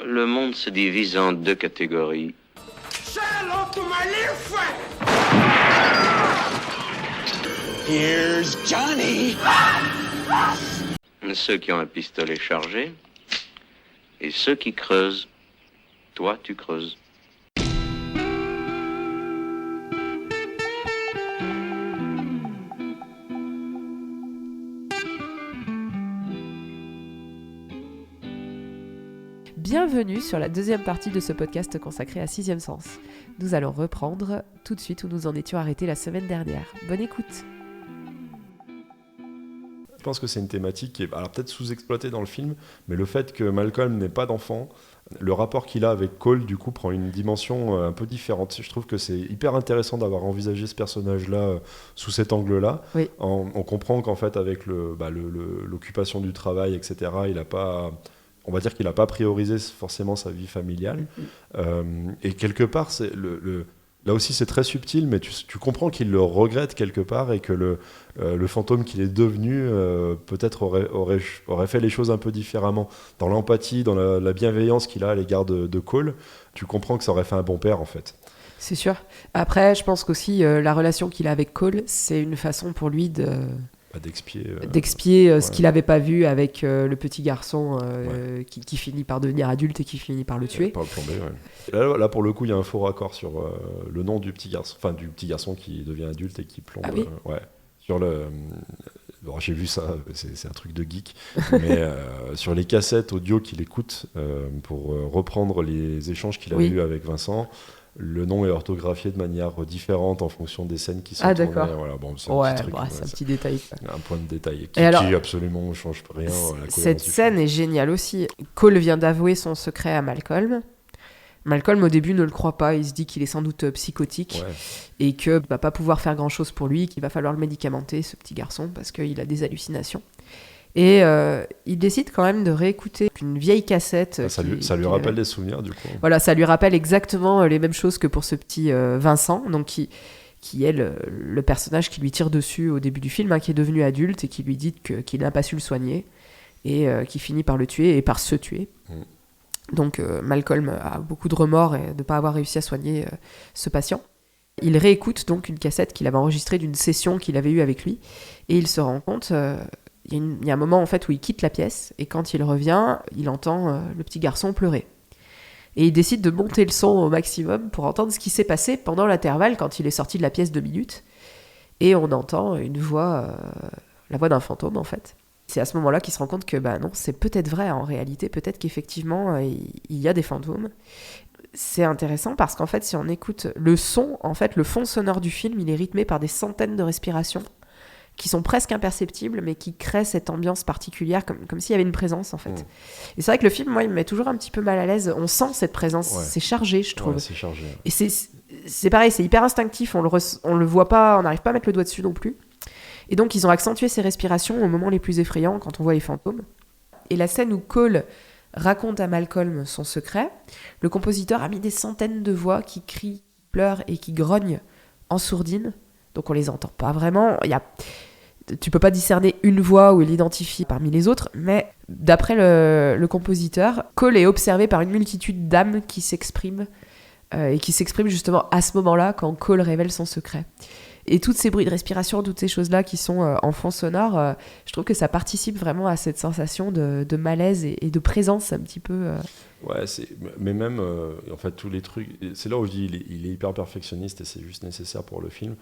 Le monde se divise en deux catégories. Here's Johnny! Ceux qui ont un pistolet chargé et ceux qui creusent. Toi, tu creuses. Bienvenue sur la deuxième partie de ce podcast consacré à Sixième Sens. Nous allons reprendre tout de suite où nous en étions arrêtés la semaine dernière. Bonne écoute. Je pense que c'est une thématique qui est alors peut-être sous-exploitée dans le film, mais le fait que Malcolm n'ait pas d'enfant, le rapport qu'il a avec Cole, du coup, prend une dimension un peu différente. Je trouve que c'est hyper intéressant d'avoir envisagé ce personnage-là sous cet angle-là. Oui. On comprend qu'en fait, avec l'occupation du travail, etc., il n'a pas... On va dire qu'il n'a pas priorisé forcément sa vie familiale. Et quelque part, là aussi, c'est très subtil, mais tu comprends qu'il le regrette quelque part et que le fantôme qu'il est devenu, peut-être aurait fait les choses un peu différemment. Dans l'empathie, dans la bienveillance qu'il a à l'égard de Cole, tu comprends que ça aurait fait un bon père, en fait. C'est sûr. Après, je pense qu'aussi, la relation qu'il a avec Cole, c'est une façon pour lui d'expier ce qu'il n'avait pas vu avec le petit garçon qui finit par devenir adulte et qui finit par le tuer. Par le plomber, ouais. Là, pour le coup, il y a un faux raccord sur le nom du petit garçon qui devient adulte et qui plombe. Ah oui Sur bon, j'ai vu ça, c'est un truc de geek, mais sur les cassettes audio qu'il écoute pour reprendre les échanges qu'il a eus avec Vincent, le nom est orthographié de manière différente en fonction des scènes qui sont tournées. D'accord. Voilà, bon, c'est un petit truc, c'est un petit détail. Un point de détail qui absolument ne change rien. Cette scène est géniale aussi. Cole vient d'avouer son secret à Malcolm. Malcolm, au début, ne le croit pas. Il se dit qu'il est sans doute psychotique et qu'il ne va pas pouvoir faire grand-chose pour lui, qu'il va falloir le médicamenter, ce petit garçon, parce qu'il a des hallucinations. Et il décide quand même de réécouter une vieille cassette. Ça lui rappelle des souvenirs, du coup. Voilà, ça lui rappelle exactement les mêmes choses que pour ce petit Vincent, donc qui est le personnage qui lui tire dessus au début du film, qui est devenu adulte et qui lui dit qu'il n'a pas su le soigner et qui finit par le tuer et par se tuer. Donc Malcolm a beaucoup de remords de ne pas avoir réussi à soigner ce patient. Il réécoute donc une cassette qu'il avait enregistrée d'une session qu'il avait eue avec lui et il se rend compte... Il y a un moment en fait où il quitte la pièce et quand il revient, il entend le petit garçon pleurer. Et il décide de monter le son au maximum pour entendre ce qui s'est passé pendant l'intervalle quand il est sorti de la pièce 2 minutes. Et on entend une voix, la voix d'un fantôme en fait. C'est à ce moment-là qu'il se rend compte que non, c'est peut-être vrai en réalité, peut-être qu'effectivement il y a des fantômes. C'est intéressant parce qu'en fait si on écoute le son, en fait le fond sonore du film, il est rythmé par des centaines de respirations qui sont presque imperceptibles, mais qui créent cette ambiance particulière, comme s'il y avait une présence, en fait. Et c'est vrai que le film, moi, il me met toujours un petit peu mal à l'aise. On sent cette présence, c'est chargé, je trouve. Ouais, c'est chargé. Et c'est pareil, c'est hyper instinctif, on le voit pas, on n'arrive pas à mettre le doigt dessus non plus. Et donc, ils ont accentué ces respirations au moment les plus effrayants, quand on voit les fantômes. Et la scène où Cole raconte à Malcolm son secret, le compositeur a mis des centaines de voix qui crient, pleurent et qui grognent en sourdine. Donc on les entend pas vraiment. Tu peux pas discerner une voix ou l'identifier parmi les autres, mais d'après le compositeur, Cole est observé par une multitude d'âmes qui s'expriment et qui s'expriment justement à ce moment-là quand Cole révèle son secret. Et tous ces bruits de respiration, toutes ces choses-là qui sont en fond sonore, je trouve que ça participe vraiment à cette sensation de malaise et de présence un petit peu... Ouais, mais même, en fait, tous les trucs... C'est là où je dis il est hyper perfectionniste et c'est juste nécessaire pour le film.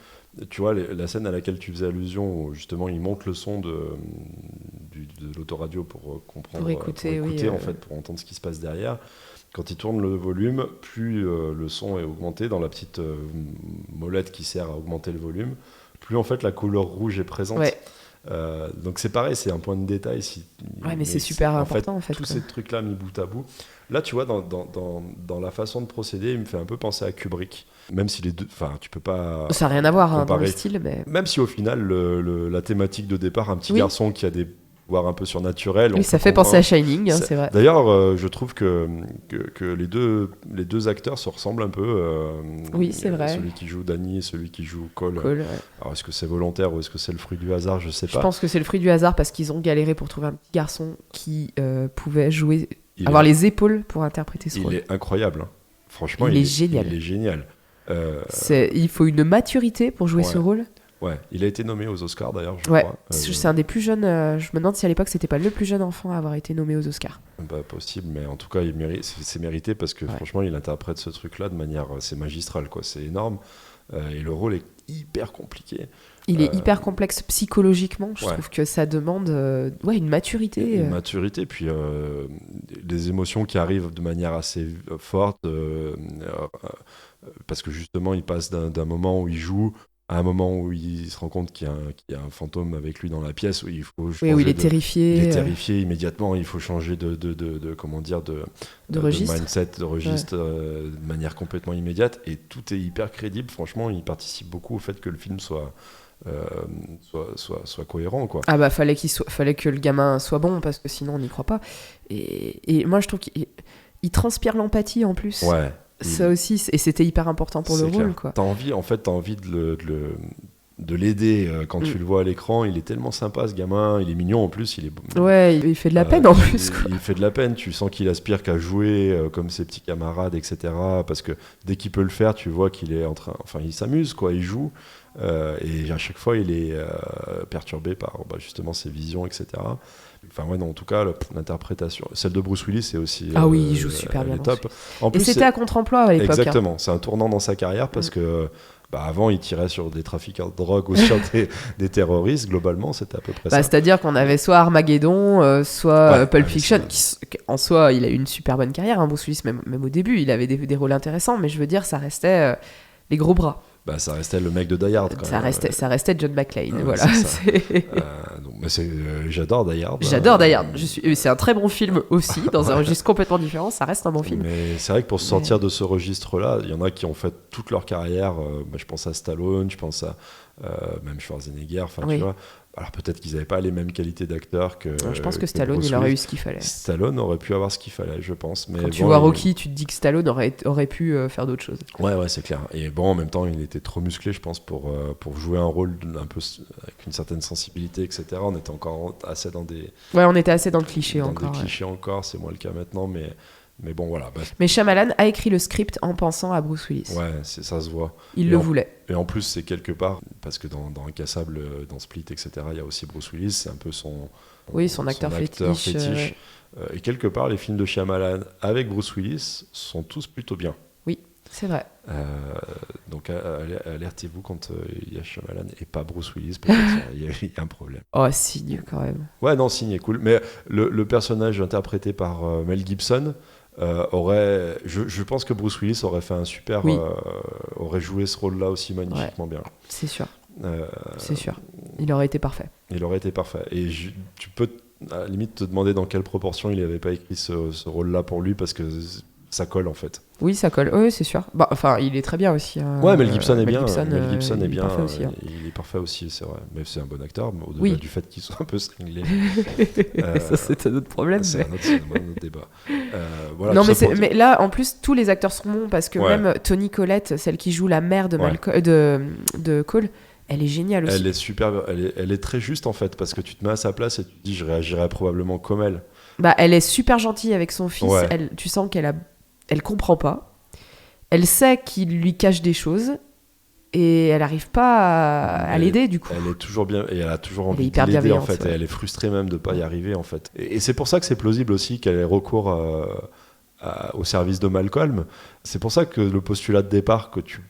Tu vois, la scène à laquelle tu faisais allusion, où justement, il monte le son de l'autoradio pour comprendre... Pour écouter, en fait, pour entendre ce qui se passe derrière. Quand il tourne le volume, plus le son est augmenté dans la petite molette qui sert à augmenter le volume, plus en fait la couleur rouge est présente. Ouais. Donc c'est pareil, c'est un point de détail. Mais c'est super important en fait. Tous ces trucs-là mis bout à bout. Là, tu vois, dans la façon de procéder, il me fait un peu penser à Kubrick. Même si les deux... Enfin, tu peux pas... Ça n'a rien à voir dans le style, mais... Même si au final, la thématique de départ, un petit garçon qui a des pouvoirs un peu surnaturels... Oui, ça fait penser à Shining, c'est vrai. D'ailleurs, je trouve que les deux acteurs se ressemblent un peu. Oui, c'est vrai. Celui qui joue Danny et celui qui joue Cole. Ouais. Alors, est-ce que c'est volontaire ou est-ce que c'est le fruit du hasard ? Je sais pas. Je pense que c'est le fruit du hasard parce qu'ils ont galéré pour trouver un petit garçon qui pouvait jouer Avoir les épaules pour interpréter ce rôle. Il est incroyable. Hein. Franchement, il est génial. Il est génial. Il faut une maturité pour jouer ce rôle. Ouais, il a été nommé aux Oscars d'ailleurs, je crois. crois. C'est un des plus jeunes. Je me demande si à l'époque c'était pas le plus jeune enfant à avoir été nommé aux Oscars. Possible, mais en tout cas, c'est mérité parce que franchement, il interprète ce truc-là de manière, c'est magistral, quoi. C'est énorme. Et le rôle est hyper compliqué. Il est hyper complexe psychologiquement. Je trouve que ça demande une maturité. Une maturité, puis des émotions qui arrivent de manière assez forte. Parce que justement, il passe d'un moment où il joue à un moment où il se rend compte qu'il y a un fantôme avec lui dans la pièce, où il faut où il est terrifié. Il est terrifié immédiatement, il faut changer de registre. mindset, de registre de manière complètement immédiate, et tout est hyper crédible. Franchement, il participe beaucoup au fait que le film soit cohérent, quoi. Ah bah fallait que le gamin soit bon, parce que sinon on n'y croit pas. Et moi je trouve qu'il transpire l'empathie en plus. Ouais. Ça aussi, et c'était hyper important pour le rôle, quoi. T'as envie de l'aider quand tu le vois à l'écran. Il est tellement sympa, ce gamin. Il est mignon en plus. Il fait de la peine en plus, quoi. Il fait de la peine. Tu sens qu'il aspire qu'à jouer comme ses petits camarades, etc. Parce que dès qu'il peut le faire, tu vois qu'il est il s'amuse, quoi. Il joue. Et à chaque fois, il est perturbé par justement ses visions, etc. En tout cas, l'interprétation. Celle de Bruce Willis, c'est aussi. Il joue super bien. Top. Et c'était à contre-emploi à l'époque. Exactement. C'est un tournant dans sa carrière parce que. Avant, il tirait sur des trafiquants de drogue ou sur des terroristes. Globalement, c'était à peu près ça. C'est-à-dire qu'on avait soit Armageddon, soit Pulp Fiction, qui en soi, il a eu une super bonne carrière. Hein, Bruce Willis, même au début, il avait des rôles intéressants, mais je veux dire, ça restait les gros bras. Ça restait le mec de Die Hard, quand même. Ça restait John McClane, voilà. J'adore Die Hard. J'adore Die Hard. C'est un très bon film aussi, dans un registre complètement différent. Ça reste un bon film. Mais c'est vrai que pour se sortir de ce registre-là, il y en a qui ont fait toute leur carrière. Je pense à Stallone, je pense à même Schwarzenegger. Tu vois. Alors peut-être qu'ils n'avaient pas les mêmes qualités d'acteurs que. Je pense que Stallone, il aurait eu ce qu'il fallait. Stallone aurait pu avoir ce qu'il fallait, je pense. Mais quand tu vois Rocky, tu te dis que Stallone aurait pu faire d'autres choses. Ouais, c'est clair. Et en même temps, il était trop musclé, je pense, pour jouer un rôle un peu avec une certaine sensibilité, etc. On était encore assez dans des. Ouais, on était assez dans le cliché encore. Dans des clichés encore, c'est moins le cas maintenant, mais bon, voilà. Mais Shyamalan a écrit le script en pensant à Bruce Willis. Ouais, ça se voit. Il le voulait. Et en plus, c'est quelque part, parce que dans Incassable, dans Split, etc., il y a aussi Bruce Willis, c'est un peu son acteur fétiche. Et quelque part, les films de Shyamalan avec Bruce Willis sont tous plutôt bien. Oui, c'est vrai. Donc alertez-vous quand il y a Shyamalan et pas Bruce Willis, peut-être il y a un problème. Oh, Signe quand même. Ouais, non, Signe est cool. Mais le personnage interprété par Mel Gibson je pense que Bruce Willis aurait fait un super aurait joué ce rôle là aussi magnifiquement bien. C'est sûr. C'est sûr, il aurait été parfait. Et tu peux à la limite te demander dans quelle proportion il n'avait pas écrit ce rôle là pour lui, parce que ça colle en fait. Oui, ça colle, oui, c'est sûr. Il est très bien aussi. Ouais, Mel Gibson est bien. Mel Gibson est bien. Parfait aussi, il est parfait aussi, c'est vrai. Mais c'est un bon acteur, au-delà du fait qu'il soit un peu cinglé. Ça, c'est un autre problème. C'est un autre débat. Non, mais là, en plus, tous les acteurs sont bons, parce que même Toni Collette, celle qui joue la mère de Cole, elle est géniale aussi. Elle est super, elle est très juste en fait, parce que tu te mets à sa place et tu te dis, je réagirais probablement comme elle. Elle est super gentille avec son fils. Tu sens elle comprend pas. Elle sait qu'il lui cache des choses et elle n'arrive pas à l'aider du coup. Elle est toujours bien et elle a toujours envie de l'aider en fait. Et elle est frustrée même de pas y arriver en fait. Et c'est pour ça que c'est plausible aussi qu'elle ait recours au service de Malcolm. C'est pour ça que le postulat de départ que tu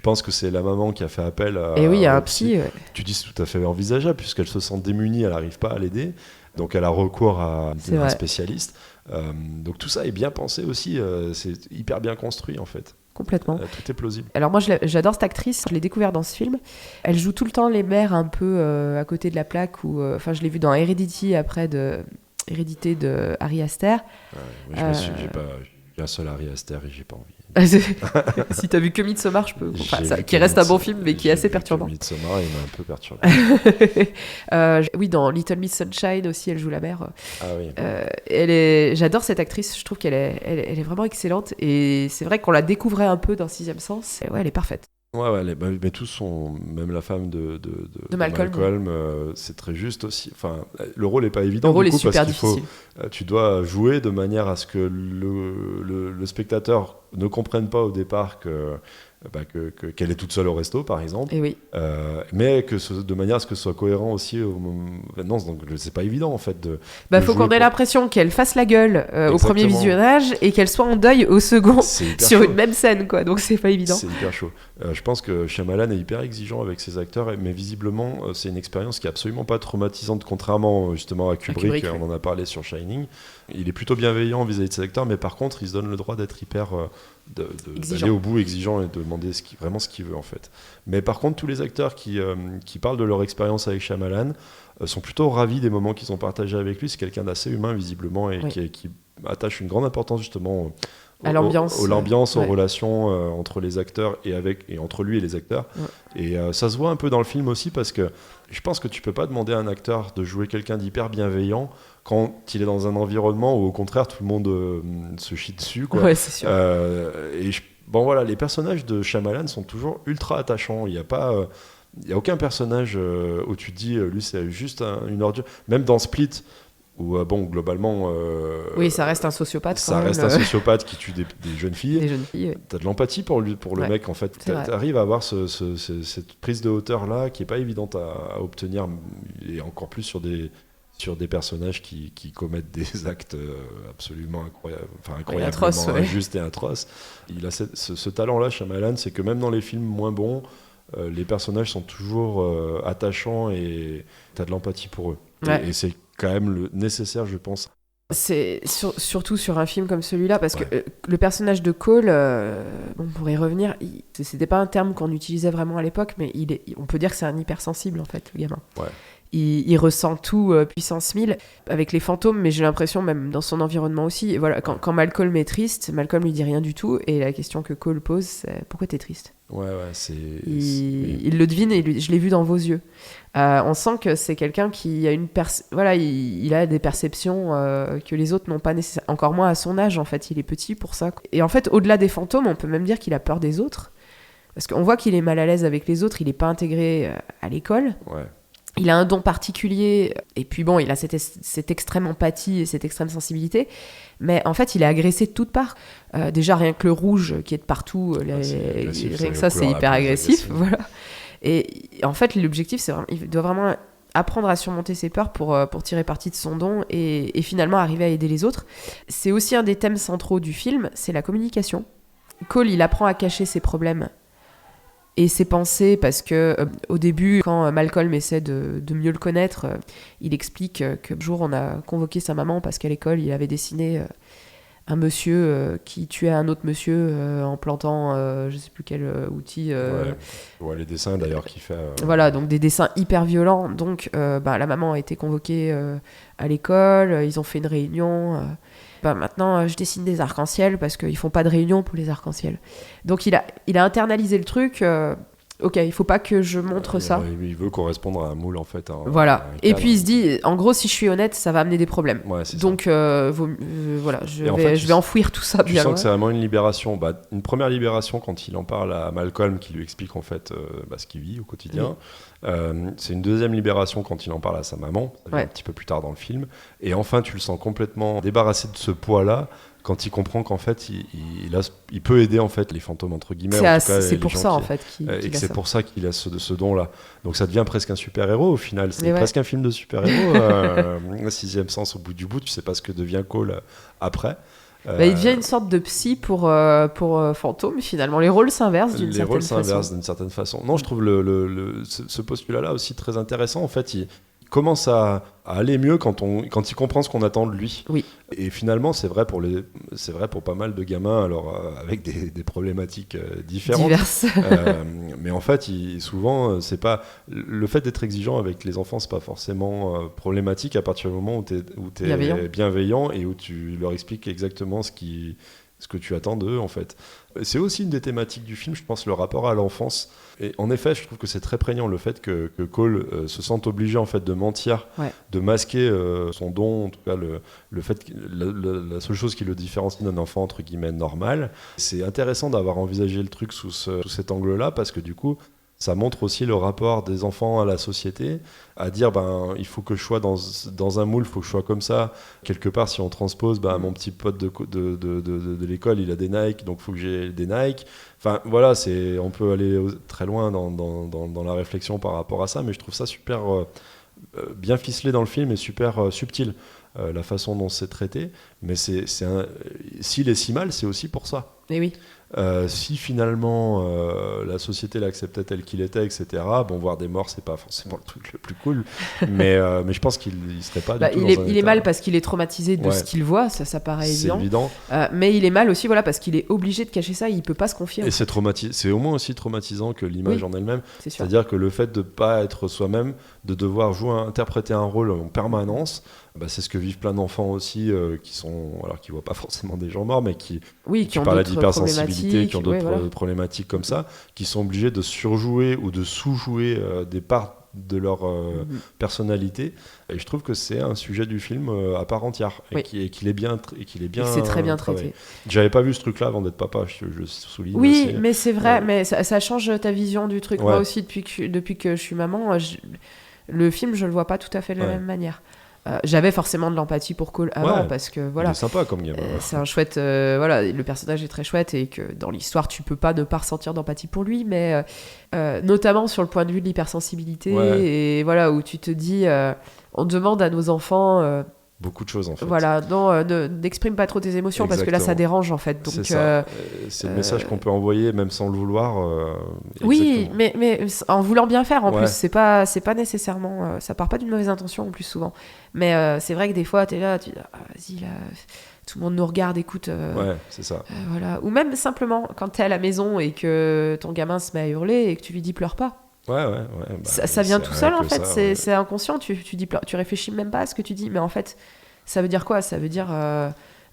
penses que c'est la maman qui a fait appel à. Et oui, il y a un psy. Tu dis c'est tout à fait envisageable puisqu'elle se sent démunie, elle n'arrive pas à l'aider. Donc elle a recours à un spécialiste. Donc tout ça est bien pensé aussi, c'est hyper bien construit en fait. Complètement. Tout est plausible. Alors moi j'adore cette actrice, je l'ai découverte dans ce film. Elle joue tout le temps les mères un peu à côté de la plaque, je l'ai vue dans Heredity Hérédité de Ari Aster. J'ai un seul Ari Aster et j'ai pas envie. Si t'as vu que Midsommar, qui reste un bon film mais qui est assez perturbant. Midsommar, il m'a un peu perturbé. Oui, dans Little Miss Sunshine aussi, elle joue la mère. Ah oui. J'adore cette actrice, je trouve qu'elle est vraiment excellente, et c'est vrai qu'on la découvrait un peu dans Sixième Sens. Ouais, elle est parfaite. Ouais, mais tous sont, même la femme de Malcolm. C'est très juste aussi. Enfin, le rôle n'est pas évident Le rôle du coup, est super parce qu'il difficile. tu dois jouer de manière à ce que le spectateur ne comprenne pas au départ qu'elle est toute seule au resto, par exemple. Et oui. Mais de manière à ce que ce soit cohérent aussi. Non, donc c'est pas évident en fait de Faut qu'on ait l'impression qu'elle fasse la gueule au Exactement. premier visionnage et qu'elle soit en deuil au second sur chaud. une même scène, quoi. Donc c'est pas évident. C'est hyper chaud. Je pense que Shyamalan est hyper exigeant avec ses acteurs, mais visiblement c'est une expérience qui est absolument pas traumatisante, contrairement justement à Kubrick. On en a parlé sur Shining. Il est plutôt bienveillant vis-à-vis de ses acteurs, mais par contre il se donne le droit d'être hyper d'aller au bout, exigeant, et de demander vraiment ce qu'il veut en fait. Mais par contre tous les acteurs qui parlent de leur expérience avec Shyamalan sont plutôt ravis des moments qu'ils ont partagés avec lui. C'est quelqu'un d'assez humain visiblement, et qui attache une grande importance justement à l'ambiance, aux relations entre les acteurs et entre lui et les acteurs. Ouais. Et ça se voit un peu dans le film aussi, parce que je pense que tu peux pas demander à un acteur de jouer quelqu'un d'hyper bienveillant quand il est dans un environnement où au contraire tout le monde se chie dessus, quoi. Ouais, c'est sûr. Bon voilà, les personnages de Shyamalan sont toujours ultra attachants. Il y a aucun personnage où tu te dis lui c'est juste une ordure. Même dans Split, où globalement oui, ça reste un sociopathe. Ça reste un sociopathe qui tue des jeunes filles. Oui. T'as de l'empathie pour le mec en fait. T'arrives à avoir cette prise de hauteur là qui est pas évidente à obtenir, et encore plus sur des personnages qui commettent des actes absolument incroyablement atroces, injustes et atroces. Il a ce talent-là, Shyamalan, c'est que même dans les films moins bons, les personnages sont toujours attachants et t'as de l'empathie pour eux. Ouais. Et c'est quand même nécessaire, je pense. C'est surtout sur un film comme celui-là, parce que le personnage de Cole, pour y revenir, c'était pas un terme qu'on utilisait vraiment à l'époque, mais on peut dire que c'est un hypersensible en fait, le gamin. Ouais. Il ressent tout puissance 1000 avec les fantômes, mais j'ai l'impression même dans son environnement aussi. Et voilà, quand Malcolm est triste, Malcolm lui dit rien du tout, et la question que Cole pose, c'est pourquoi t'es triste ? Il le devine, et je l'ai vu dans vos yeux. On sent que c'est quelqu'un qui a il a des perceptions que les autres n'ont pas nécessairement, encore moins à son âge en fait. Il est petit pour ça. Et en fait, au-delà des fantômes, on peut même dire qu'il a peur des autres, parce qu'on voit qu'il est mal à l'aise avec les autres. Il n'est pas intégré à l'école. Ouais. Il a un don particulier, et puis il a cette extrême empathie et cette extrême sensibilité, mais en fait il est agressé de toutes parts. Déjà rien que le rouge qui est de partout, rien que ça c'est hyper agressif. Voilà. Et en fait l'objectif c'est vraiment, il doit vraiment apprendre à surmonter ses peurs pour tirer parti de son don et finalement arriver à aider les autres. C'est aussi un des thèmes centraux du film, c'est la communication. Cole il apprend à cacher ses problèmes et ses pensées, parce que au début, quand Malcolm essaie de mieux le connaître, il explique qu'un jour on a convoqué sa maman parce qu'à l'école il avait dessiné un monsieur qui tuait un autre monsieur en plantant je sais plus quel outil. Les dessins d'ailleurs qu'il fait. Voilà, donc des dessins hyper violents. Donc la maman a été convoquée à l'école, ils ont fait une réunion. Maintenant je dessine des arcs-en-ciel parce qu'ils font pas de réunion pour les arcs-en-ciel. Donc il a internalisé le truc. Ok, il faut pas que je montre ça. Il veut correspondre à un moule en fait. Voilà. Et puis il se dit, en gros, si je suis honnête, ça va amener des problèmes. Ouais, donc voilà, je vais enfouir tout ça. Tu sens que c'est vraiment une libération. Une première libération quand il en parle à Malcolm, qui lui explique en fait ce qu'il vit au quotidien. C'est une deuxième libération quand il en parle à sa maman, un petit peu plus tard dans le film. Et enfin, tu le sens complètement débarrassé de ce poids-là quand il comprend qu'en fait il peut aider en fait les fantômes entre guillemets. C'est pour ça en fait et que c'est pour ça qu'il a ce don-là. Donc ça devient presque un super-héros au final. C'est presque un film de super-héros. Sixième sens au bout du bout, tu sais pas ce que devient Cole après. Il devient une sorte de psy pour fantômes finalement. Les rôles s'inversent d'une certaine façon. Non, je trouve ce postulat-là aussi très intéressant. En fait, il commence à aller mieux quand il comprend ce qu'on attend de lui. Oui. Et finalement, c'est vrai pour pas mal de gamins, alors avec des problématiques différentes. Diverses. Mais en fait, souvent, c'est pas le fait d'être exigeant avec les enfants, c'est pas forcément problématique à partir du moment où t'es bienveillant et où tu leur expliques exactement ce qui ce que tu attends d'eux en fait. C'est aussi une des thématiques du film, je pense, le rapport à l'enfance. Et en effet, je trouve que c'est très prégnant le fait que Cole se sente obligé en fait de mentir, de masquer son don, en tout cas le fait que la seule chose qui le différencie d'un enfant entre guillemets normal. C'est intéressant d'avoir envisagé le truc sous cet angle-là parce que du coup, ça montre aussi le rapport des enfants à la société, à dire il faut que je sois dans un moule, il faut que je sois comme ça. Quelque part, si on transpose, mon petit pote de l'école, il a des Nike, donc il faut que j'ai des Nike. Enfin voilà, on peut aller très loin dans la réflexion par rapport à ça, mais je trouve ça super bien ficelé dans le film et super subtil, la façon dont c'est traité. Mais s'il est si mal, c'est aussi pour ça. Et oui. Si finalement la société l'acceptait tel qu'il était, etc. Voir des morts, c'est pas forcément le truc le plus cool, mais je pense qu'il serait pas du tout il est mal parce qu'il est traumatisé de ce qu'il voit, ça paraît c'est évident. Mais il est mal aussi parce qu'il est obligé de cacher ça, il peut pas se confier. Et c'est au moins aussi traumatisant que l'image en elle-même. C'est-à-dire que le fait de pas être soi-même, de devoir interpréter un rôle en permanence, c'est ce que vivent plein d'enfants aussi qui voient pas forcément des gens morts, mais qui ont parlent d'autres d'hypersensibilité, qui ont d'autres problématiques comme ça, qui sont obligés de surjouer ou de sous-jouer des parts de leur personnalité. Et je trouve que c'est un sujet du film à part entière et qu'il est bien c'est très bien traité. J'avais pas vu ce truc-là avant d'être papa, je souligne. Oui, aussi. mais c'est vrai, mais ça change ta vision du truc. Moi aussi, depuis que je suis maman, le film, je le vois pas tout à fait de la même manière. J'avais forcément de l'empathie pour Cole avant parce que il est sympa comme gamin. c'est un chouette le personnage est très chouette et que dans l'histoire tu peux pas ne pas ressentir d'empathie pour lui, mais notamment sur le point de vue de l'hypersensibilité et où tu te dis on demande à nos enfants beaucoup de choses en fait. N'exprime pas trop tes émotions. Exactement. Parce que là ça dérange en fait. Donc, c'est le message qu'on peut envoyer même sans le vouloir. Oui, mais en voulant bien faire en plus, c'est pas nécessairement. Ça part pas d'une mauvaise intention en plus souvent. Mais c'est vrai que des fois t'es là, tu dis vas-y là, tout le monde nous regarde, écoute. C'est ça. Ou même simplement quand t'es à la maison et que ton gamin se met à hurler et que tu lui dis pleure pas. Ça vient tout seul en fait, c'est inconscient, tu réfléchis même pas à ce que tu dis, mais en fait ça veut dire quoi ? Ça veut dire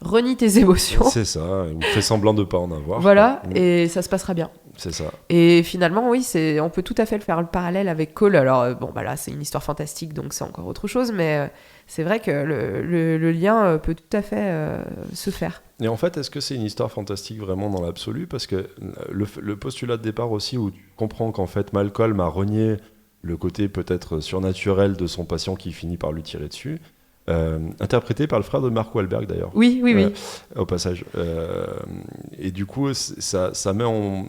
renie tes émotions. C'est ça, ou fais semblant de pas en avoir. Et ça se passera bien. C'est ça. Et finalement on peut tout à fait faire le parallèle avec Cole. Alors là c'est une histoire fantastique donc c'est encore autre chose, mais c'est vrai que le lien peut tout à fait se faire. Et en fait, est-ce que c'est une histoire fantastique vraiment dans l'absolu ? Parce que le postulat de départ aussi, où tu comprends qu'en fait Malcolm a renié le côté peut-être surnaturel de son patient qui finit par lui tirer dessus, interprété par le frère de Mark Wahlberg d'ailleurs. Oui. Au passage. Et du coup, ça met en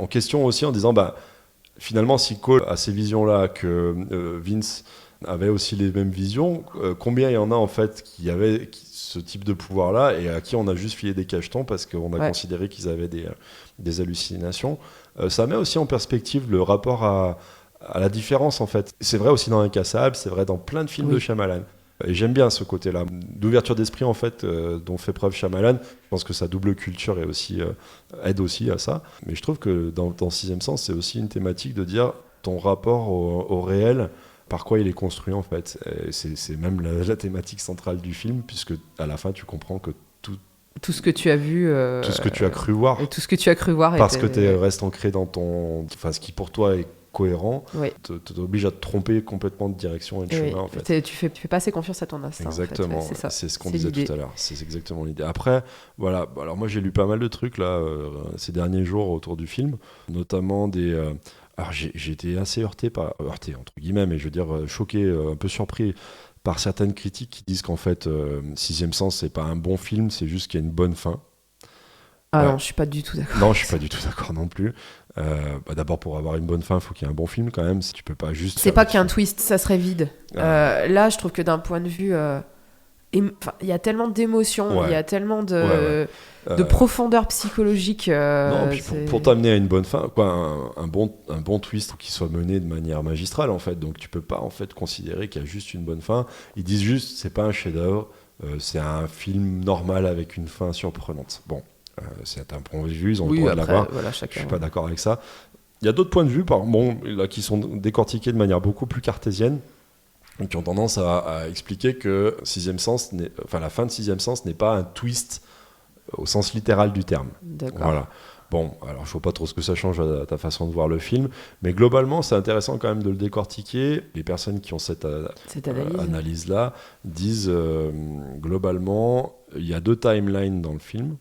question aussi en disant, finalement, si Cole a ces visions-là, que Vince avait aussi les mêmes visions, combien il y en a en fait qui avaient ce type de pouvoir-là et à qui on a juste filé des cachetons parce qu'on a considéré qu'ils avaient des hallucinations. Ça met aussi en perspective le rapport à la différence en fait. C'est vrai aussi dans Incassable, c'est vrai dans plein de films de Shyamalan. Et j'aime bien ce côté-là d'ouverture d'esprit en fait dont fait preuve Shyamalan. Je pense que sa double culture aide aussi à ça. Mais je trouve que dans Sixième Sens, c'est aussi une thématique de dire ton rapport au réel, par quoi il est construit en fait. Et c'est même la thématique centrale du film, puisque à la fin tu comprends que tout ce que tu as vu, tout ce que tu as cru voir, et tout ce que tu as cru voir, parce que tu restes ancré dans ce qui pour toi est cohérent, t'oblige à te tromper complètement de direction et de chemin en fait. Tu fais pas assez confiance à ton instinct. Exactement, en fait. c'est ce qu'on disait tout à l'heure, c'est exactement l'idée. Après, voilà, alors moi j'ai lu pas mal de trucs là ces derniers jours autour du film, notamment des... alors j'ai été assez heurté entre guillemets, mais je veux dire choqué, un peu surpris par certaines critiques qui disent qu'en fait Sixième Sens c'est pas un bon film, c'est juste qu'il y a une bonne fin. Non, je suis pas du tout d'accord. Non, je suis pas du tout d'accord non plus. D'abord, pour avoir une bonne fin, il faut qu'il y ait un bon film quand même. Si tu peux pas juste. C'est pas qu'un twist, ça serait vide. Là, je trouve que d'un point de vue, il y a tellement d'émotions, il y a tellement de profondeur psychologique. Non, puis pour t'amener à une bonne fin, un bon twist qui soit mené de manière magistrale en fait. Donc tu peux pas en fait considérer qu'il y a juste une bonne fin. Ils disent juste, c'est pas un chef-d'œuvre, c'est un film normal avec une fin surprenante. Bon. C'est un point de vue, ils ont le droit de l'avoir. Je suis pas d'accord avec ça. Il y a d'autres points de vue là, qui sont décortiqués de manière beaucoup plus cartésienne et qui ont tendance à expliquer que la fin de Sixième Sens n'est pas un twist au sens littéral du terme. D'accord. Voilà. Bon, alors je vois pas trop ce que ça change à ta façon de voir le film, mais globalement, c'est intéressant quand même de le décortiquer. Les personnes qui ont cette analyse-là disent globalement, il y a 2 timelines dans le film.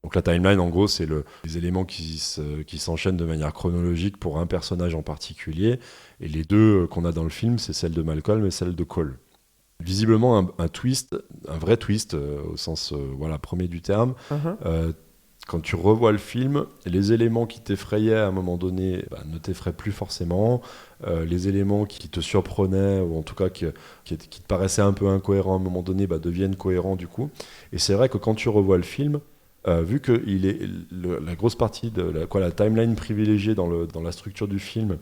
Donc la timeline, en gros, c'est les éléments qui s'enchaînent de manière chronologique pour un personnage en particulier. Et les 2 qu'on a dans le film, c'est celle de Malcolm et celle de Cole. Visiblement, un twist, un vrai twist, au sens premier du terme. Quand tu revois le film, les éléments qui t'effrayaient à un moment donné ne t'effraient plus forcément. Les éléments qui te surprenaient, ou en tout cas qui te paraissaient un peu incohérents à un moment donné, deviennent cohérents du coup. Et c'est vrai que quand tu revois le film, vu que la grosse partie de la timeline privilégiée dans la structure du film,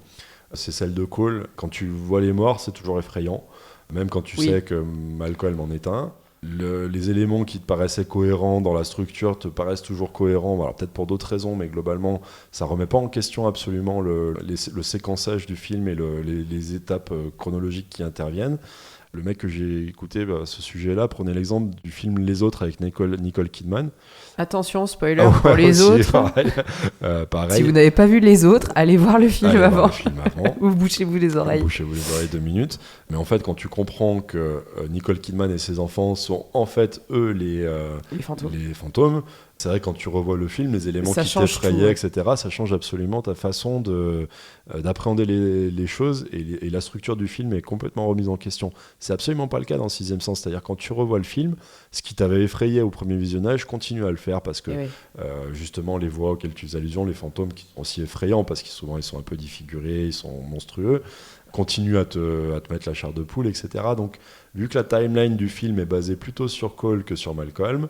c'est celle de Cole. Quand tu vois les morts, c'est toujours effrayant, même quand tu sais que Malcolm en est un. Les éléments qui te paraissaient cohérents dans la structure te paraissent toujours cohérents, alors peut-être pour d'autres raisons, mais globalement, ça remet pas en question absolument le séquençage du film et les étapes chronologiques qui interviennent. Le mec que j'ai écouté ce sujet-là prenait l'exemple du film Les Autres avec Nicole Kidman. Attention, spoiler pour les autres. Pareil. Si vous n'avez pas vu Les Autres, allez voir le film avant. Ou bouchez-vous les oreilles. Bouchez-vous les oreilles 2 minutes. Mais en fait, quand tu comprends que Nicole Kidman et ses enfants sont en fait, eux, les fantômes, c'est vrai que quand tu revois le film, les éléments qui t'effrayaient, etc., ça change absolument ta façon d'appréhender les choses, et la structure du film est complètement remise en question. C'est absolument pas le cas dans Sixième Sens. C'est-à-dire quand tu revois le film, ce qui t'avait effrayé au premier visionnage continue à le faire, parce que justement les voix auxquelles tu fais allusion, les fantômes qui sont aussi effrayants, parce qu'ils souvent ils sont un peu défigurés, ils sont monstrueux, continuent à te mettre la chair de poule, etc. Donc vu que la timeline du film est basée plutôt sur Cole que sur Malcolm,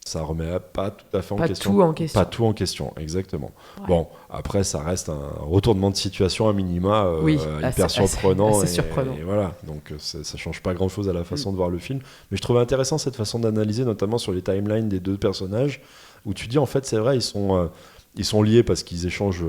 ça remet pas tout à fait en question. Pas tout en question, exactement. Ouais. Bon, après, ça reste un retournement de situation à minima hyper surprenant. C'est surprenant. Et voilà, donc ça change pas grand-chose à la façon de voir le film. Mais je trouvais intéressant cette façon d'analyser, notamment sur les timelines des 2 personnages, où tu dis, en fait, c'est vrai, ils sont liés parce qu'ils échangent,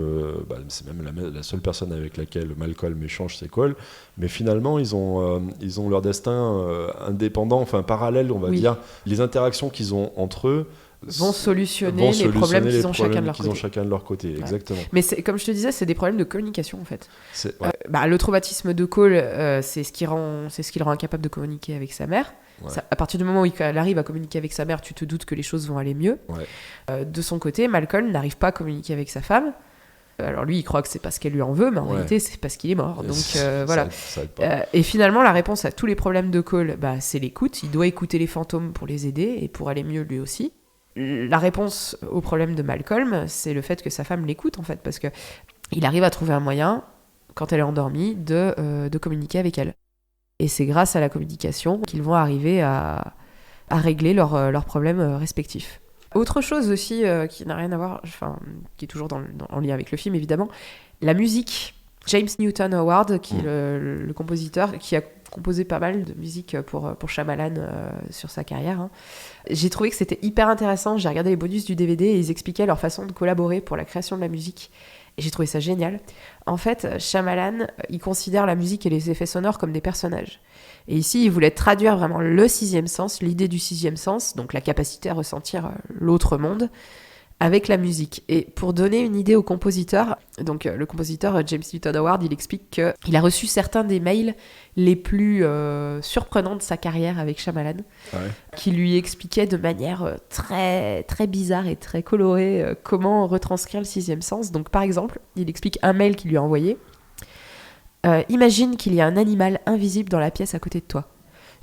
c'est même la seule personne avec laquelle Malcolm échange, c'est Cole, mais finalement ils ont leur destin indépendant, enfin parallèle, on va dire. Les interactions qu'ils ont entre eux vont solutionner les problèmes qu'ils ont chacun de leur côté. Ouais. Exactement. Mais comme je te disais, c'est des problèmes de communication en fait. Le traumatisme de Cole, c'est ce qui le rend incapable de communiquer avec sa mère. Ouais. À partir du moment où elle arrive à communiquer avec sa mère, tu te doutes que les choses vont aller mieux. Ouais. De son côté, Malcolm n'arrive pas à communiquer avec sa femme. Alors lui, il croit que c'est parce qu'elle lui en veut, mais en réalité, c'est parce qu'il est mort. Donc voilà. Et finalement, la réponse à tous les problèmes de Cole, c'est l'écoute. Il doit écouter les fantômes pour les aider et pour aller mieux lui aussi. La réponse au problème de Malcolm, c'est le fait que sa femme l'écoute en fait, parce que il arrive à trouver un moyen, quand elle est endormie, de communiquer avec elle. Et c'est grâce à la communication qu'ils vont arriver à régler leurs problèmes respectifs. Autre chose aussi qui n'a rien à voir, qui est toujours en lien avec le film évidemment, la musique. James Newton Howard, qui est le compositeur, qui a composé pas mal de musique pour Shyamalan sur sa carrière. J'ai trouvé que c'était hyper intéressant. J'ai regardé les bonus du DVD et ils expliquaient leur façon de collaborer pour la création de la musique. Et j'ai trouvé ça génial. En fait, Shyamalan, il considère la musique et les effets sonores comme des personnages. Et ici, il voulait traduire vraiment le sixième sens, l'idée du sixième sens, donc la capacité à ressentir l'autre monde, avec la musique. Et pour donner une idée au compositeur, donc le compositeur James Newton Howard, il explique qu'il a reçu certains des mails les plus surprenants de sa carrière avec Shyamalan, qui lui expliquaient de manière très, très bizarre et très colorée comment retranscrire le sixième sens. Donc par exemple, il explique un mail qu'il lui a envoyé. Imagine qu'il y a un animal invisible dans la pièce à côté de toi.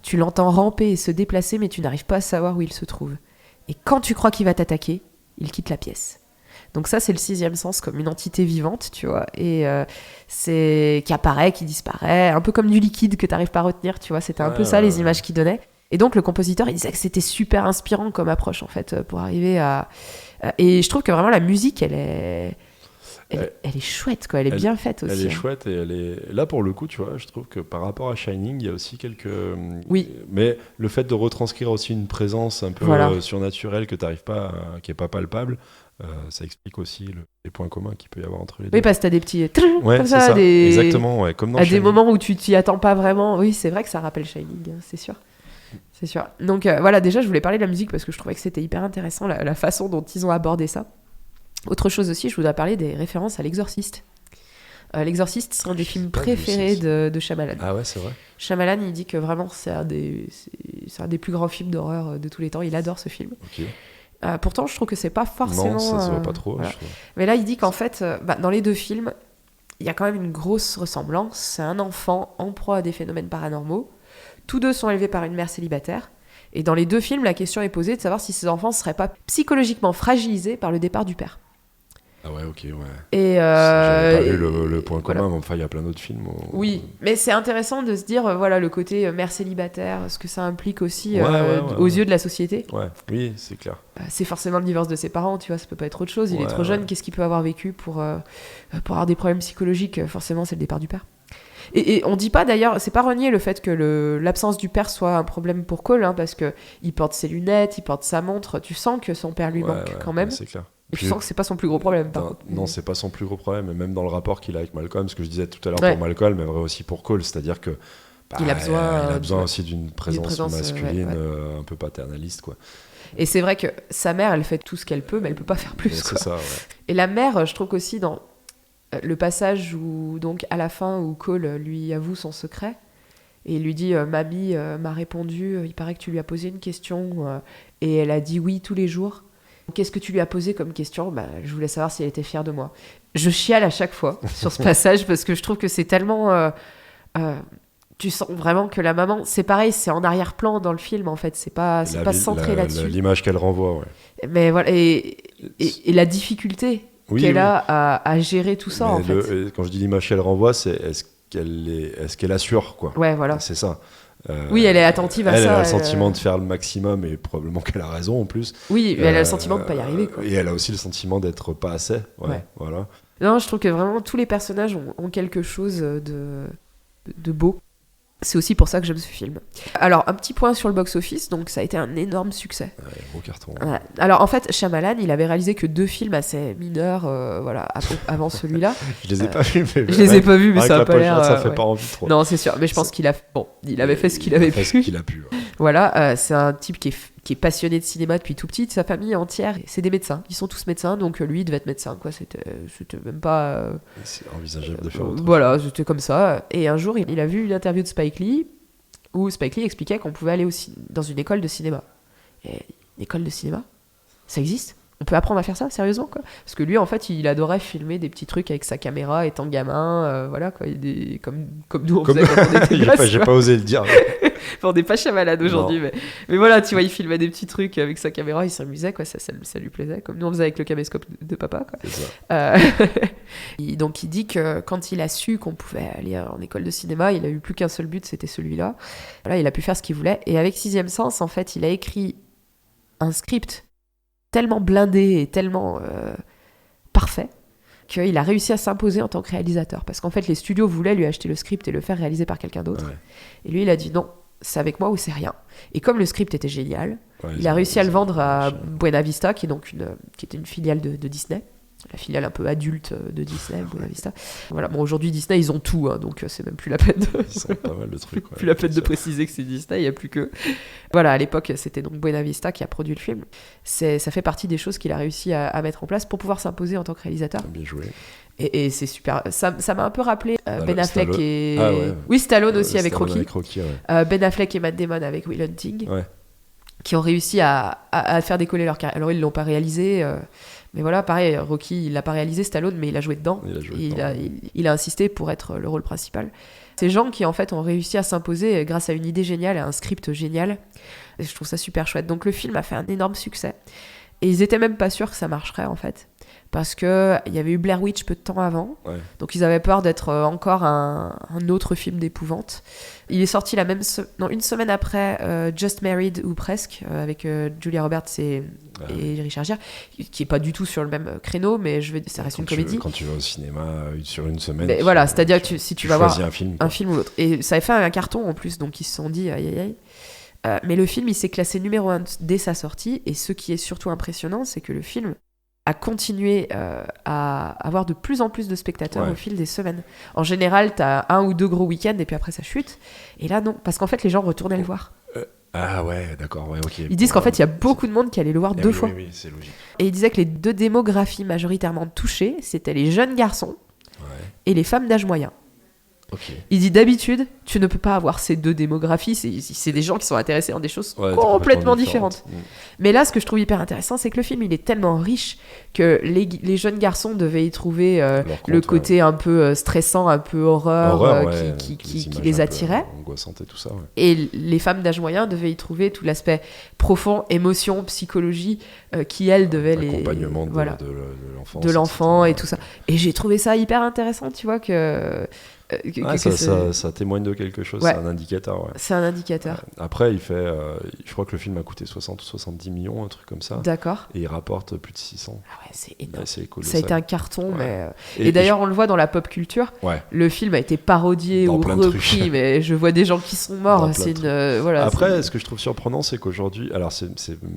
Tu l'entends ramper et se déplacer, mais tu n'arrives pas à savoir où il se trouve. Et quand tu crois qu'il va t'attaquer, il quitte la pièce. Donc ça, c'est le sixième sens comme une entité vivante, tu vois, et c'est qui apparaît, qui disparaît, un peu comme du liquide que tu n'arrives pas à retenir, tu vois, c'était un peu ça les images qu'il donnait. Et donc le compositeur, il disait que c'était super inspirant comme approche, en fait, pour arriver à... Et je trouve que vraiment la musique, elle est chouette, quoi. Elle est bien faite aussi. Elle est chouette, et elle est... Là, pour le coup, tu vois, je trouve que par rapport à Shining, il y a aussi quelques... Oui. Mais le fait de retranscrire aussi une présence un peu surnaturelle que tu n'arrives pas, qui n'est pas palpable, ça explique aussi les points communs qu'il peut y avoir entre les deux. Oui, parce que tu as des petits... comme ça. Exactement, comme dans à Shining. des moments où tu t'y attends pas vraiment. Oui, c'est vrai que ça rappelle Shining, c'est sûr. C'est sûr. Donc voilà, déjà, je voulais parler de la musique parce que je trouvais que c'était hyper intéressant, la façon dont ils ont abordé ça. Autre chose aussi, je voudrais parler des références à L'Exorciste. L'Exorciste, c'est un des films préférés de Shyamalan. Ah ouais, c'est vrai. Shyamalan, il dit que vraiment, c'est un des plus grands films d'horreur de tous les temps. Il adore ce film. Ok. Pourtant, je trouve que c'est pas forcément... Non, ça se voit pas trop, voilà. je trouve. Mais là, il dit qu'en fait, dans les deux films, il y a quand même une grosse ressemblance. C'est un enfant en proie à des phénomènes paranormaux. Tous deux sont élevés par une mère célibataire. Et dans les deux films, la question est posée de savoir si ces enfants ne seraient pas psychologiquement fragilisés par le départ du père. Ah ouais, ok, ouais. Et j'avais pas vu le point commun, voilà. mais enfin, il y a plein d'autres films. Oui, mais c'est intéressant de se dire, voilà, le côté mère célibataire, ce que ça implique aussi Ouais, aux yeux de la société. Ouais, oui, c'est clair. C'est forcément le divorce de ses parents, tu vois, ça peut pas être autre chose. Il est trop jeune, qu'est-ce qu'il peut avoir vécu pour avoir des problèmes psychologiques? Forcément, c'est le départ du père. Et on dit pas d'ailleurs, c'est pas renier le fait que l'absence du père soit un problème pour Cole, hein, parce que il porte ses lunettes, il porte sa montre, tu sens que son père lui manque quand même. C'est clair. Et tu sens que c'est pas son plus gros problème. Non, c'est pas son plus gros problème, et même dans le rapport qu'il a avec Malcolm, ce que je disais tout à l'heure pour Malcolm, mais vrai aussi pour Cole, c'est-à-dire que il a besoin aussi d'une présence masculine un peu paternaliste, quoi. Et c'est vrai que sa mère, elle fait tout ce qu'elle peut, mais elle peut pas faire plus. C'est ça, ouais. Et la mère, je trouve qu'aussi dans le passage où, donc, à la fin, où Cole lui avoue son secret, et il lui dit Mamie m'a répondu, il paraît que tu lui as posé une question, et elle a dit oui tous les jours. Qu'est-ce que tu lui as posé comme question? Je voulais savoir si elle était fière de moi. Je chiale à chaque fois sur ce passage parce que je trouve que c'est tellement... tu sens vraiment que la maman... C'est pareil, c'est en arrière-plan dans le film, en fait. C'est pas centré là-dessus. L'image qu'elle renvoie, ouais. Mais voilà, et la difficulté qu'elle a à gérer tout ça, en fait. Quand je dis l'image qu'elle renvoie, c'est est-ce qu'elle assure, quoi. Ouais, voilà. C'est ça. Oui, elle est attentive à ça. Elle a le sentiment de faire le maximum, et probablement qu'elle a raison en plus. Oui, mais elle a le sentiment de ne pas y arriver, quoi. Et elle a aussi le sentiment d'être pas assez. Ouais. Voilà. Non, je trouve que vraiment tous les personnages ont quelque chose de beau. C'est aussi pour ça que j'aime ce film. Alors, un petit point sur le box-office, donc ça a été un énorme succès. Gros carton. Ouais. Alors, en fait, Shyamalan, il avait réalisé que 2 films assez mineurs, avant celui-là. Je les ai pas vus, mais... Je les ai pas vus, mais ça a pas l'air... Ça fait pas envie trop. Non, c'est sûr, mais je pense qu'il avait fait ce qu'il avait pu. Ce qu'il a pu, ouais. Voilà, c'est un type qui est passionné de cinéma depuis tout petit. Sa famille entière, c'est des médecins. Ils sont tous médecins, donc lui, il devait être médecin, quoi. C'était même pas... c'est envisageable de faire autre chose. Voilà, c'était comme ça. Et un jour, il a vu une interview de Spike Lee, où Spike Lee expliquait qu'on pouvait aller dans une école de cinéma. Et une école de cinéma? Ça existe? On peut apprendre à faire ça, sérieusement, quoi? Parce que lui, en fait, il adorait filmer des petits trucs avec sa caméra étant gamin, voilà, quoi. Comme nous, on faisait quand on était gosses. J'ai pas osé le dire. On n'est pas Shyamalan aujourd'hui, mais voilà, tu vois, il filmait des petits trucs avec sa caméra, il s'amusait, quoi, ça lui plaisait, comme nous on faisait avec le caméscope de papa, quoi. C'est ça. Donc il dit que quand il a su qu'on pouvait aller en école de cinéma, il a eu plus qu'un seul but, c'était celui-là. Voilà, il a pu faire ce qu'il voulait, et avec Sixième Sens, en fait, il a écrit un script tellement blindé et tellement parfait qu'il a réussi à s'imposer en tant que réalisateur, parce qu'en fait les studios voulaient lui acheter le script et le faire réaliser par quelqu'un d'autre, et lui il a dit non, c'est avec moi ou c'est rien. Et comme le script était génial, il a réussi à le vendre à Buena Vista, qui était une filiale de Disney, la filiale un peu adulte de Disney, Buena Vista. Voilà, bon, aujourd'hui Disney ils ont tout, hein, donc c'est même plus la peine de... pas mal de trucs, plus la peine de préciser que c'est Disney, il n'y a plus que... Voilà, à l'époque c'était donc Buena Vista qui a produit le film. Ça fait partie des choses qu'il a réussi à mettre en place pour pouvoir s'imposer en tant que réalisateur. Bien joué. Et c'est super, ça m'a un peu rappelé Ben Affleck Stallone. et... Oui, Stallone aussi avec Stallone Rocky. Ouais. Ben Affleck et Matt Damon avec Will Hunting, Ouais. qui ont réussi à faire décoller leur carrière. Alors ils l'ont pas réalisé, mais voilà, pareil, Rocky il l'a pas réalisé, Stallone, mais il a joué dedans. Il a insisté pour être le rôle principal. Ces gens qui en fait ont réussi à s'imposer grâce à une idée géniale, à un script génial, et je trouve ça super chouette. Donc le film a fait un énorme succès, et ils étaient même pas sûrs que ça marcherait en fait, parce que il y avait eu Blair Witch peu de temps avant, donc ils avaient peur d'être encore un autre film d'épouvante. Il est sorti une semaine après Just Married, ou presque, avec Julia Roberts et Richard Gere, qui est pas du tout sur le même créneau, mais ça reste une comédie. Quand tu vas au cinéma sur une semaine, mais voilà, c'est-à-dire que si tu vas voir un film ou l'autre, et ça a fait un carton en plus, donc ils se sont dit aïe aïe aïe. Mais le film il s'est classé numéro 1 dès sa sortie, et ce qui est surtout impressionnant, c'est que le film a continué à avoir de plus en plus de spectateurs au fil des semaines. En général, t'as 1 ou 2 gros week-ends et puis après ça chute. Et là, non, parce qu'en fait, les gens retournaient le voir. Ah ouais, d'accord, ouais, ok. Ils disent qu'en fait, il y a beaucoup de monde qui allait le voir deux fois. Oui, c'est logique. Et ils disaient que les deux démographies majoritairement touchées, c'était les jeunes garçons et les femmes d'âge moyen. Ok. Il dit d'habitude, tu ne peux pas avoir ces deux démographies, c'est des gens qui sont intéressés en des choses complètement différentes. Mais là, ce que je trouve hyper intéressant, c'est que le film, il est tellement riche que les jeunes garçons devaient y trouver le côté un peu stressant, un peu horreur, qui les attirait. Angoissante et tout ça, Et les femmes d'âge moyen devaient y trouver tout l'aspect profond, émotion, psychologie, qui, elles, devaient l'accompagnement de l'enfant et tout ça. Et j'ai trouvé ça hyper intéressant, tu vois, ça témoigne de quelque chose, c'est un indicateur. Ouais. C'est un indicateur. Après, je crois que le film a coûté 60 ou 70 millions, un truc comme ça. D'accord. Et il rapporte plus de 600. Ah ouais, c'est énorme. C'est ça a été un carton, ouais. Et d'ailleurs, on le voit dans la pop culture. Ouais. Le film a été parodié ou repris, mais je vois des gens qui sont morts. Après, ce que je trouve surprenant, c'est qu'aujourd'hui, alors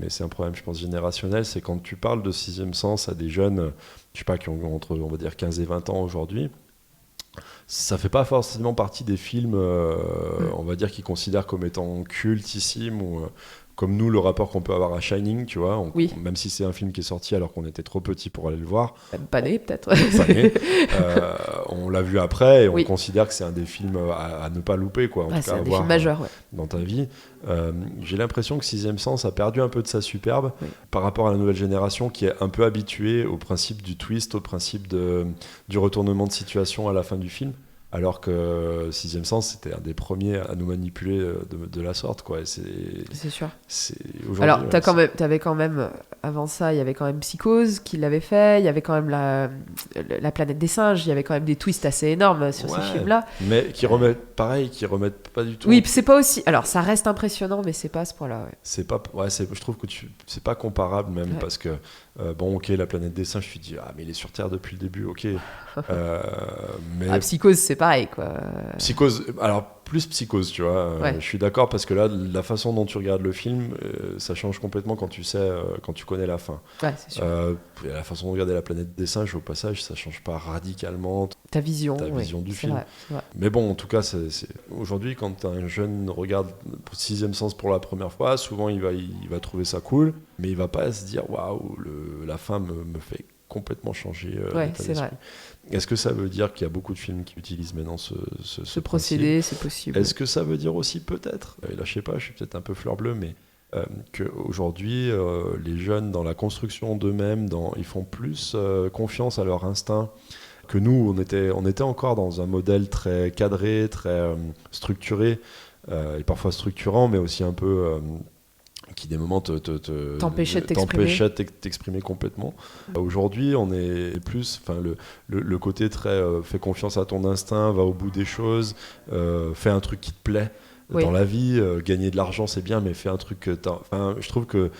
mais c'est un problème, je pense, générationnel, c'est quand tu parles de Sixième Sens à des jeunes, je sais pas, qui ont entre, on va dire, 15 et 20 ans aujourd'hui, ça fait pas forcément partie des films, on va dire, qu'ils considèrent comme étant cultissimes ou comme nous, le rapport qu'on peut avoir à Shining, tu vois, même si c'est un film qui est sorti alors qu'on était trop petit pour aller le voir. Pas né, peut-être. Pas né. On l'a vu après et on considère que c'est un des films à ne pas louper, quoi. En tout cas, c'est un des films majeurs, dans ta vie. J'ai l'impression que Sixième Sens a perdu un peu de sa superbe par rapport à la nouvelle génération qui est un peu habituée au principe du twist, au principe du retournement de situation à la fin du film. Alors que Sixième Sens, c'était un des premiers à nous manipuler de la sorte, quoi. Et c'est sûr. Alors, t'avais quand même, avant ça, il y avait quand même Psychose qui l'avait fait, il y avait quand même la planète des singes, il y avait quand même des twists assez énormes sur ces films-là. Mais qui remettent pas du tout. Oui, c'est pas aussi. Alors, ça reste impressionnant, mais c'est pas à ce point-là. Ouais. C'est pas. Je trouve que c'est pas comparable même parce que la planète des singes, je me dis mais il est sur Terre depuis le début, ok. Mais Psychose, c'est pareil, quoi. Psychose, alors plus Psychose, tu vois. Je suis d'accord parce que là, la façon dont tu regardes le film, ça change complètement quand tu connais la fin. Ouais, c'est sûr. La façon de regarder la planète des singes, au passage, ça change pas radicalement ta vision du film. C'est vrai. Mais bon, en tout cas, aujourd'hui, quand un jeune regarde Sixième Sens pour la première fois, souvent il va trouver ça cool, mais il va pas se dire waouh, la fin me fait complètement changer l'état d'esprit. Vrai. Est-ce que ça veut dire qu'il y a beaucoup de films qui utilisent maintenant ce procédé? C'est possible. Est-ce que ça veut dire aussi peut-être, et là je sais pas, je suis peut-être un peu fleur bleue, mais qu'aujourd'hui les jeunes dans la construction d'eux-mêmes, ils font plus confiance à leur instinct que nous, on était encore dans un modèle très cadré, très structuré, et parfois structurant, mais aussi un peu qui des moments t'empêchait de t'exprimer complètement. Aujourd'hui, on est plus, le côté très fais confiance à ton instinct, va au bout des choses, fais un truc qui te plaît dans la vie, gagner de l'argent c'est bien, mais fais un truc que je trouve que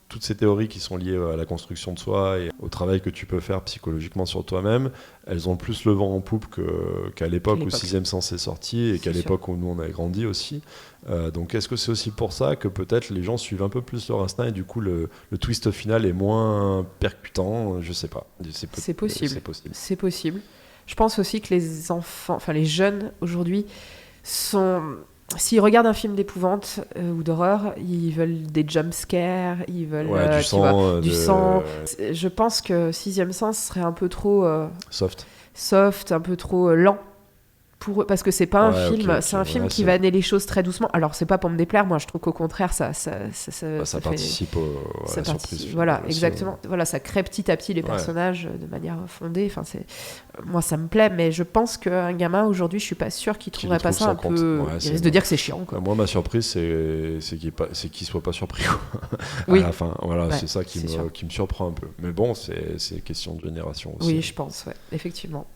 toutes ces théories qui sont liées à la construction de soi et au travail que tu peux faire psychologiquement sur toi-même, elles ont plus le vent en poupe qu'à l'époque où Sixième Sens est sorti et qu'à l'époque où nous on a grandi aussi. Donc est-ce que c'est aussi pour ça que peut-être les gens suivent un peu plus leur instinct et du coup le twist final est moins percutant? Je sais pas. C'est possible. C'est possible. Je pense aussi que les enfants, les jeunes aujourd'hui s'ils regardent un film d'épouvante ou d'horreur, ils veulent des jump scares, ils veulent du sang. Je pense que Sixième Sens serait un peu trop soft, un peu trop lent. Pour eux, parce que c'est pas un film, c'est un film qui va amener les choses très doucement. Alors c'est pas pour me déplaire, moi je trouve qu'au contraire ça participe à la surprise. Voilà, exactement. Voilà, ça crée petit à petit les personnages de manière fondée. Moi ça me plaît, mais je pense qu'un gamin aujourd'hui, je suis pas sûr qu'il trouverait pas ça un peu. Il risque de dire que c'est chiant, quoi. Moi ma surprise c'est qu'il soit pas surpris. Oui. À la fin, c'est ça qui me surprend un peu. Mais bon, c'est question de génération aussi. Oui, je pense, effectivement.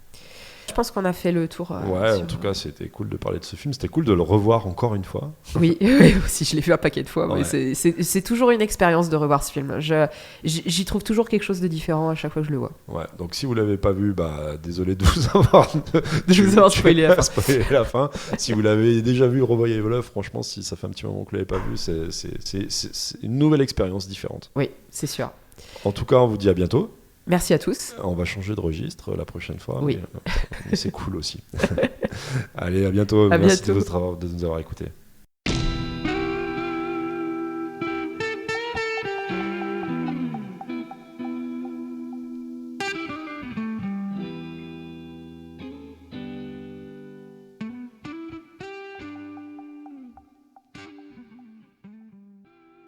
Je pense qu'on a fait le tour. En tout cas, c'était cool de parler de ce film. C'était cool de le revoir encore une fois. Oui, aussi, je l'ai vu un paquet de fois. Ouais. C'est toujours une expérience de revoir ce film. J'y trouve toujours quelque chose de différent à chaque fois que je le vois. Ouais, donc si vous ne l'avez pas vu, désolé de vous avoir spoilé la fin. Si vous l'avez déjà vu, revoyez-le. Franchement, si ça fait un petit moment que vous ne l'avez pas vu, c'est une nouvelle expérience différente. Oui, c'est sûr. En tout cas, on vous dit à bientôt. Merci à tous. On va changer de registre la prochaine fois. Oui. Mais c'est cool aussi. Allez, à bientôt. Merci de nous avoir écoutés.